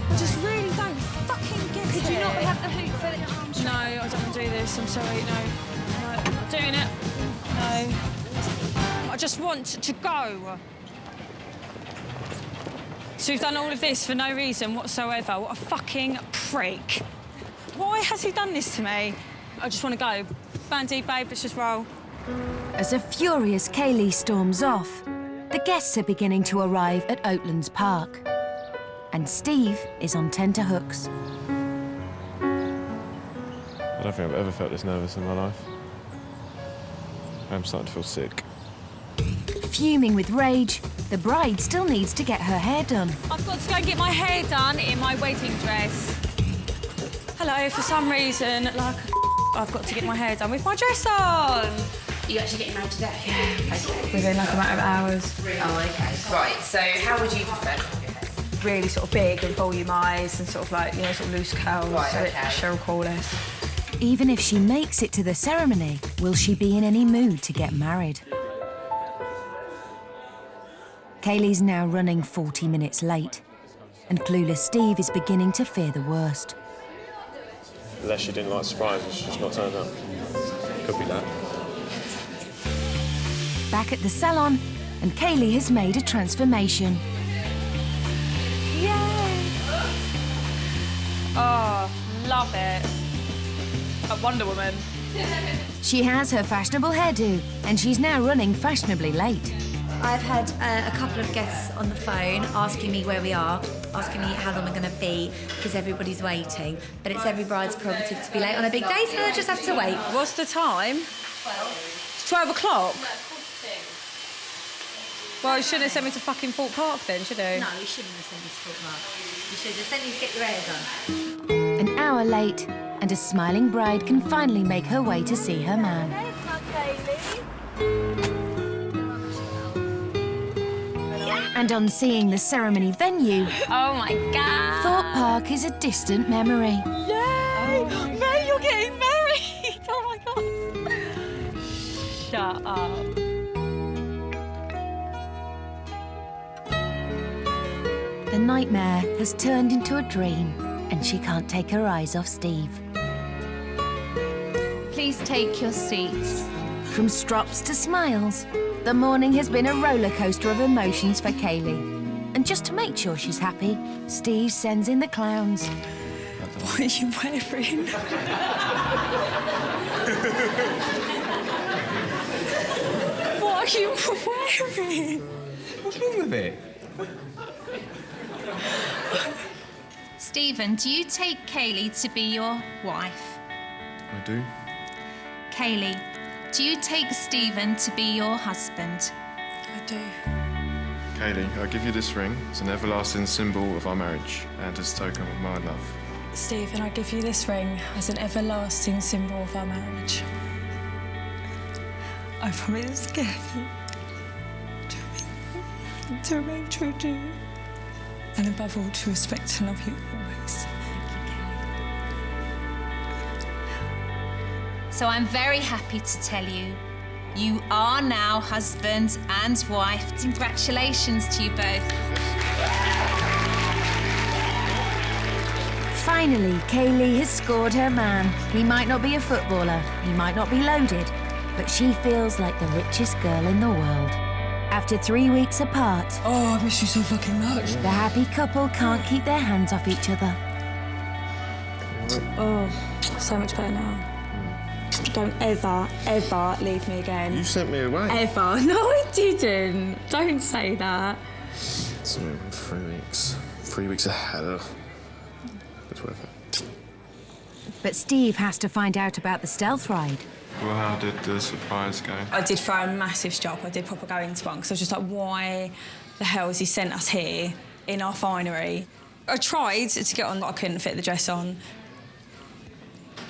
I just really don't fucking get it. Could you not have the hoop for your arms? No, I don't want to do this. I'm sorry, no. I'm not doing it. No. I just want to go. So we've done all of this for no reason whatsoever. What a fucking prick. Why has he done this to me? I just want to go. Bandy, babe, let's just roll. As a furious Kaleigh storms off, The guests are beginning to arrive at Oatlands Park. And Steve is on tenterhooks. I don't think I've ever felt this nervous in my life. I'm starting to feel sick. Fuming with rage, the bride still needs to get her hair done. I've got to go and get my hair done in my wedding dress. Hello, for some reason, like, I've got to get my hair done with my dress on. You actually getting married today? Yeah. Okay. Within like a matter of hours. Oh, okay. Right, so how would you prefer to have your hair? Really sort of big and volumized and sort of like, you know, sort of loose curls. Right, so okay. Cheryl Corliss. Even if she makes it to the ceremony, will she be in any mood to get married? Kaleigh's now running 40 minutes late, and clueless Steve is beginning to fear the worst. Unless she didn't like surprises, she's just not turned up. Could be that. Back at the salon, and Kaleigh has made a transformation. Yay! Oh, love it. A Wonder Woman. She has her fashionable hairdo, and she's now running fashionably late. I've had a couple of guests on the phone asking me where we are, asking me how long we're going to be, because everybody's waiting. But it's every bride's prerogative to be late on a big day, so they'll just have to wait. What's the time? 12. 12 o'clock? Well, you shouldn't have sent me to fucking Thorpe Park then, should you? No, you shouldn't have sent me to Thorpe Park. You should have sent me to get your hair done. An hour late, and a smiling bride can finally make her way to see her man. And on seeing the ceremony venue, oh my God! Thorpe Park is a distant memory. Yay! Oh May, you're getting married! Oh my God! Shut up. The nightmare has turned into a dream, and she can't take her eyes off Steve. Please take your seats. From strops to smiles, the morning has been a roller coaster of emotions for Kaleigh. And just to make sure she's happy, Steve sends in the clowns. What are you wearing? What are you wearing? What's wrong with it? Stephen, do you take Kaleigh to be your wife? I do. Kaleigh, do you take Stephen to be your husband? I do. Kaleigh, I give you this ring. It's an everlasting symbol of our marriage and as a token of my love. Stephen, I give you this ring as an everlasting symbol of our marriage. I promise, Kaleigh, to remain true to you. And above all, to respect and love you always. So I'm very happy to tell you, you are now husband and wife. Congratulations to you both. Finally, Kaleigh has scored her man. He might not be a footballer, he might not be loaded, but she feels like the richest girl in the world. After 3 weeks apart... Oh, I miss you so fucking much. The happy couple can't keep their hands off each other. Oh, so much better now. Don't ever, ever leave me again. You sent me away. Ever. No, I didn't. Don't say that. It's only been 3 weeks. 3 weeks of hell. It's worth it. But Steve has to find out about the stealth ride. Well, how did the surprise go? I did throw a massive stop. I did proper go into one because I was just like, why the hell has he sent us here in our finery? I tried to get on, but I couldn't fit the dress on.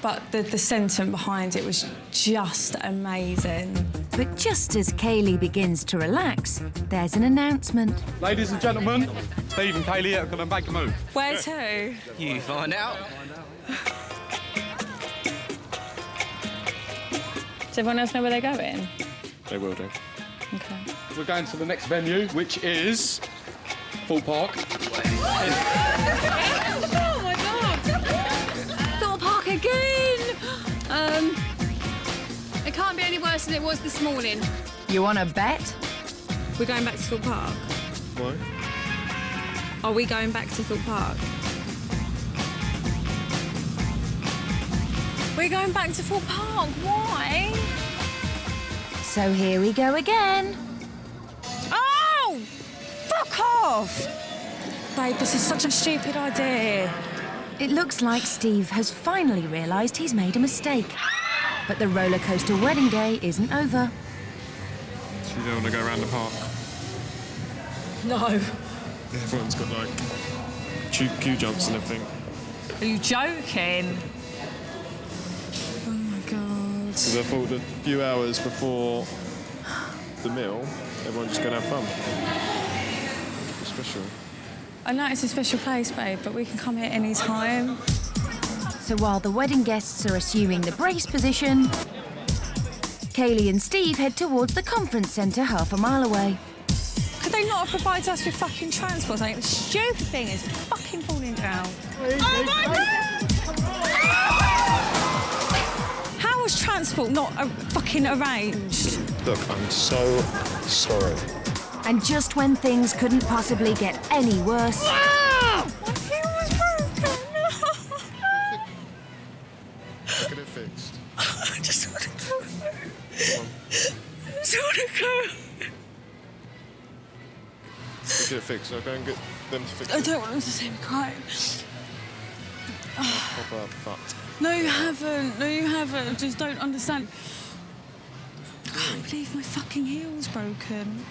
But the sentiment behind it was just amazing. But just as Kaleigh begins to relax, there's an announcement. Ladies and gentlemen, Steve and Kaleigh are going to make a move. Where to? You find out. Does everyone else know where they're going? They will do. Okay. We're going to the next venue, which is Thorpe Park. Oh my God! Thorpe Park again! It can't be any worse than it was this morning. You want to bet? We're going back to Thorpe Park. Why? Are we going back to Thorpe Park? We're going back to Thorpe Park. Why? So here we go again. Oh! Fuck off! Babe, this is such a stupid idea. It looks like Steve has finally realised he's made a mistake. But the roller coaster wedding day isn't over. So you don't want to go around the park? No. Everyone's got like queue jumps and everything. Are you joking? Oh my God. Because I thought that a few hours before the meal, everyone's just going to have fun. It's special. I know it's a special place, babe, but we can come here any time. So while the wedding guests are assuming the brace position, Kaleigh and Steve head towards the conference centre half a mile away. Could they not have provided us with fucking transport? Like, the stupid thing is fucking falling down. Oh my God! How was transport not fucking arranged? Look, I'm so sorry. And just when things couldn't possibly get any worse... Ah! My heel was broken! Get it fixed. I just want to go. I just want to go. Get it fixed. I'll go and get them to fix it. I don't want them to see me crying. Proper fucked. No, you haven't. No, you haven't. I just don't understand. I can't believe my fucking heel's broken.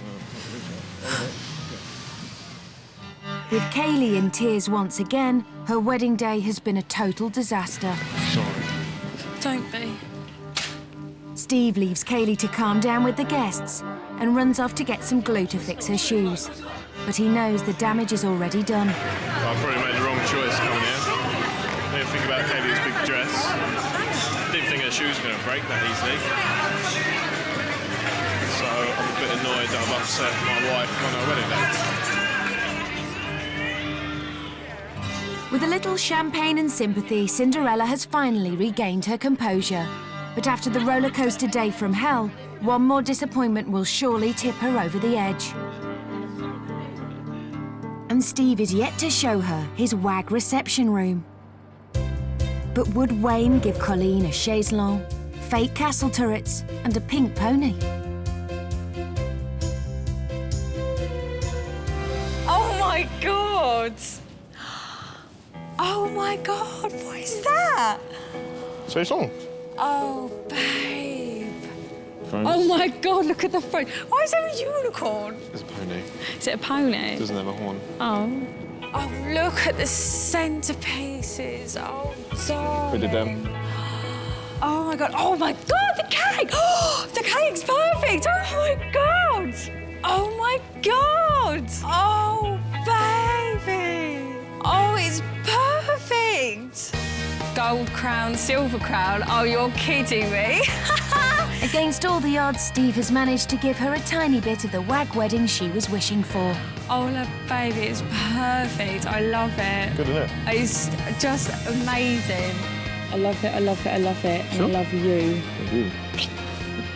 With Kaleigh in tears once again, her wedding day has been a total disaster. Sorry. Don't be. Steve leaves Kaleigh to calm down with the guests and runs off to get some glue to fix her shoes. But he knows the damage is already done. Well, I probably made the wrong choice coming here. I didn't think about Kaleigh's big dress. Didn't think her shoes were going to break that easily. So I'm a bit annoyed that I've upset my wife on her wedding day. With a little champagne and sympathy, Cinderella has finally regained her composure. But after the roller coaster day from hell, one more disappointment will surely tip her over the edge. And Steve is yet to show her his WAG reception room. But would Wayne give Colleen a chaise longue, fake castle turrets and a pink pony? Oh my God! Oh my God, what is that? So it's on. Oh, babe. Phones. Oh my God, look at the phone. Why is there a unicorn? It's a pony. Is it a pony? It doesn't have a horn. Oh. Oh, look at the centerpieces. Oh, darling. Bit of them. Oh my God. Oh my God, the cake. Oh, the cake's perfect. Oh my God. Oh my God. Oh, baby. Oh, it's perfect. Gold crown, silver crown. Oh, you're kidding me. Against all the odds, Steve has managed to give her a tiny bit of the WAG wedding she was wishing for. Oh, look, baby, it's perfect. I love it. Good, isn't it? It's just amazing. I love it, I love it, I love it. Sure. And I love you. Thank you.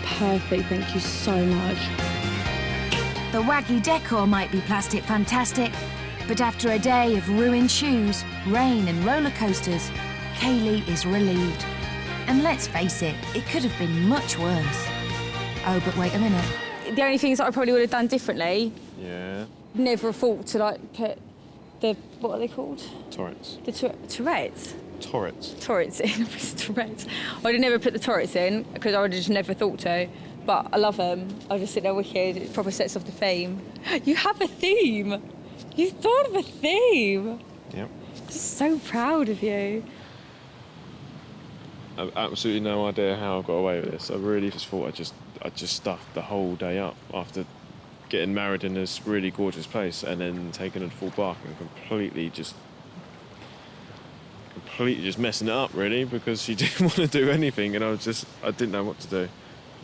Perfect, thank you so much. The waggy decor might be plastic fantastic, but after a day of ruined shoes, rain and roller coasters, Kaleigh is relieved. And let's face it, it could have been much worse. Oh, but wait a minute. The only things that I probably would have done differently, Yeah. never thought to put the, what are they called? Turrets. The Tourette's? Turrets. Turrets in, Tourette's. I'd have never put the turrets in because I would have just never thought to. But I love them. I just think they're wicked. It probably sets off the theme. You have a theme. You thought of a theme. Yep. Just so proud of you. I've absolutely no idea how I got away with this. I really just thought I just stuffed the whole day up after getting married in this really gorgeous place and then taking a full bark and completely just messing it up really because she didn't want to do anything and I didn't know what to do.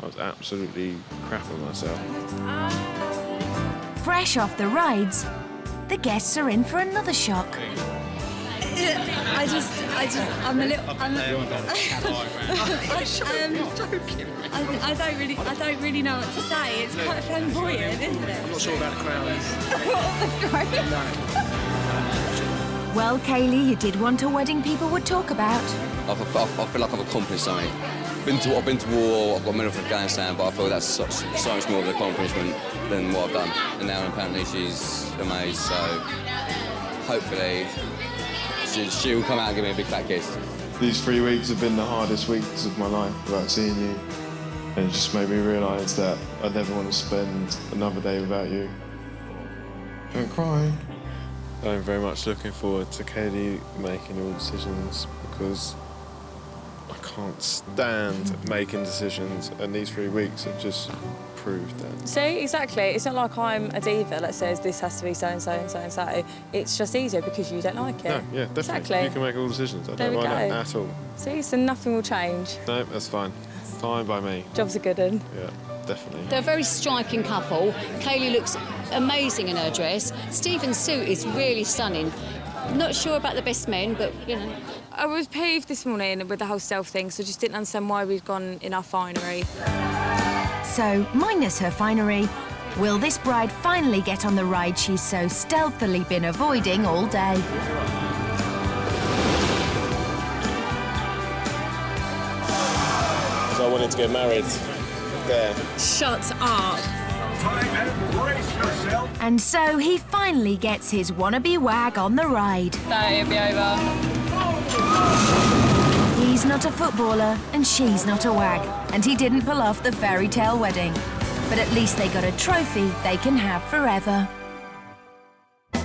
I was absolutely crapping myself. Fresh off the rides, the guests are in for another shock. I'm a little. I don't really know what to say. It's quite flamboyant, isn't it? I'm not sure about the crowns. Well, Kaleigh, you did want a wedding people would talk about. I feel like I've accomplished something. I've been to war, I've got a medal for Afghanistan, but I feel that's so much more of an accomplishment than what I've done. And now apparently she's amazed, so hopefully she'll come out and give me a big fat kiss. These 3 weeks have been the hardest weeks of my life without seeing you. And it just made me realise that I never want to spend another day without you. Don't cry. I'm very much looking forward to Kaleigh making all decisions because I can't stand making decisions, and these 3 weeks have just proved that. See, exactly. It's not like I'm a diva that says this has to be so and so and so and so. It's just easier because you don't like it. No, yeah, definitely. Exactly. You can make all decisions. I There don't we mind go. that at all. See, so nothing will change. No, that's fine. Fine by me. Job's a good one. Yeah, definitely. They're a very striking couple. Kaleigh looks amazing in her dress. Stephen's suit is really stunning. Not sure about the best men, but, you know. I was peeved this morning with the whole stealth thing, so I just didn't understand why we'd gone in our finery. So, minus her finery, will this bride finally get on the ride she's so stealthily been avoiding all day? So I wanted to get married there. Shut up. And so he finally gets his wannabe wag on the ride. That'll be over. He's not a footballer and she's not a wag, and he didn't pull off the fairy tale wedding. But at least they got a trophy they can have forever.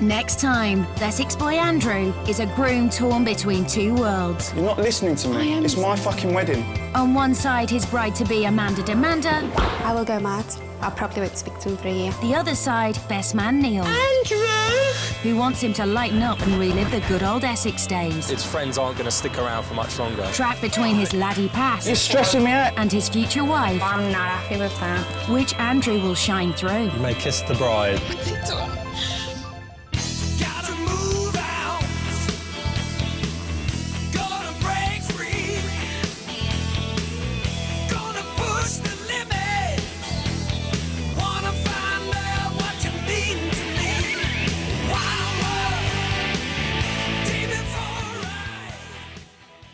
Next time, Essex boy Andrew is a groom torn between two worlds. You're not listening to me. It's my fucking wedding. On one side, his bride-to-be Amanda Demanda. I will go mad. I probably won't speak to him for a year. The other side, best man Neil. Andrew! Who wants him to lighten up and relive the good old Essex days. Its friends aren't going to stick around for much longer. Trapped between his laddie past. You're stressing me out. And his future wife. I'm not happy with that. Which Andrew will shine through. You may kiss the bride. What's he doing?